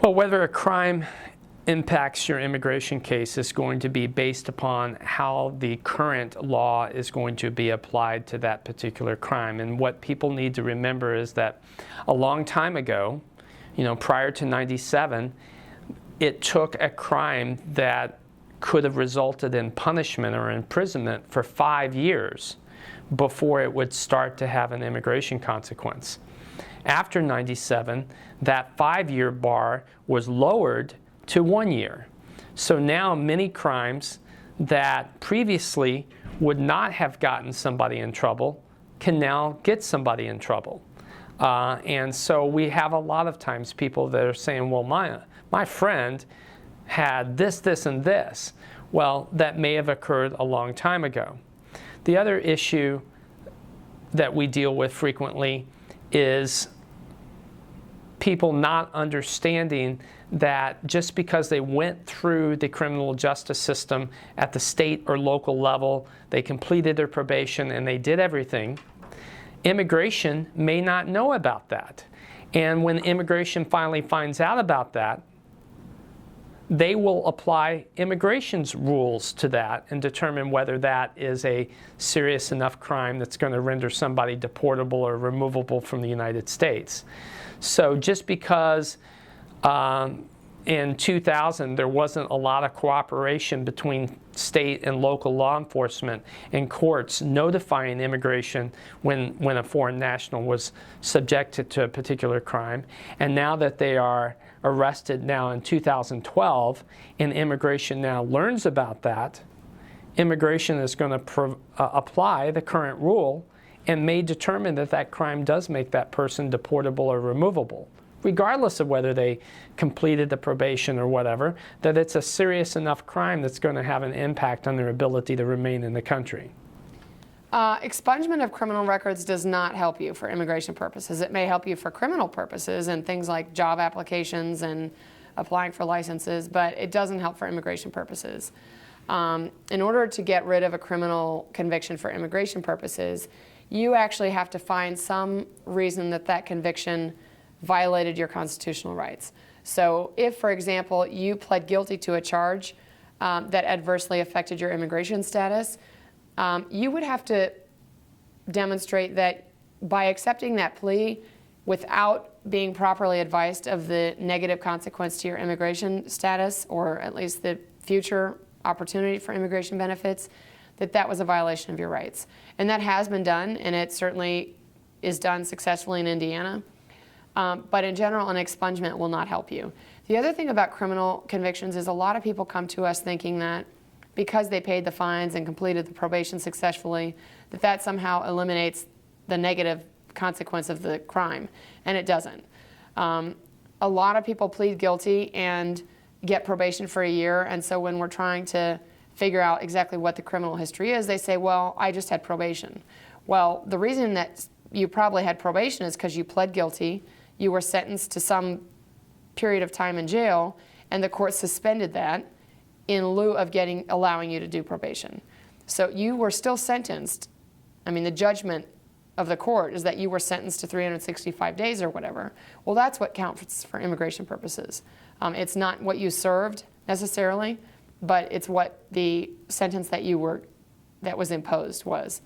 Well, whether a crime impacts your immigration case is going to be based upon how the current law is going to be applied to that particular crime. And what people need to remember is that a long time ago, prior to 97, it took a crime that could have resulted in punishment or imprisonment for 5 years before it would start to have an immigration consequence. After 97, that 5-year bar was lowered to 1 year. So now many crimes that previously would not have gotten somebody in trouble can now get somebody in trouble. And so we have a lot of times people that are saying, well, my friend had this, this, and this. Well, that may have occurred a long time ago. The other issue that we deal with frequently is people not understanding that just because they went through the criminal justice system at the state or local level, they completed their probation and they did everything, immigration may not know about that. And when immigration finally finds out about that, they will apply immigration's rules to that and determine whether that is a serious enough crime that's going to render somebody deportable or removable from the United States. So just because in 2000 there wasn't a lot of cooperation between state and local law enforcement and courts notifying immigration when a foreign national was subjected to a particular crime, and now that they are arrested now in 2012 and immigration now learns about that, immigration is going to apply the current rule and may determine that that crime does make that person deportable or removable, regardless of whether they completed the probation or whatever, that it's a serious enough crime that's going to have an impact on their ability to remain in the country. Expungement of criminal records does not help you for immigration purposes. It may help you for criminal purposes and things like job applications and applying for licenses, but it doesn't help for immigration purposes. In order to get rid of a criminal conviction for immigration purposes, you actually have to find some reason that that conviction violated your constitutional rights. So if, for example, you pled guilty to a charge that adversely affected your immigration status, you would have to demonstrate that by accepting that plea without being properly advised of the negative consequence to your immigration status, or at least the future opportunity for immigration benefits, that was a violation of your rights. And that has been done, and it certainly is done successfully in Indiana. But in general, an expungement will not help you. The other thing about criminal convictions is a lot of people come to us thinking that because they paid the fines and completed the probation successfully, that somehow eliminates the negative consequence of the crime, and it doesn't. A lot of people plead guilty and get probation for a year, and so when we're trying to figure out exactly what the criminal history is, they say, well, I just had probation. Well, the reason that you probably had probation is because you pled guilty, you were sentenced to some period of time in jail, and the court suspended that in lieu of allowing you to do probation. So you were still sentenced. I mean, the judgment of the court is that you were sentenced to 365 days or whatever. Well, that's what counts for immigration purposes. It's not what you served necessarily, but it's what the sentence that was imposed was.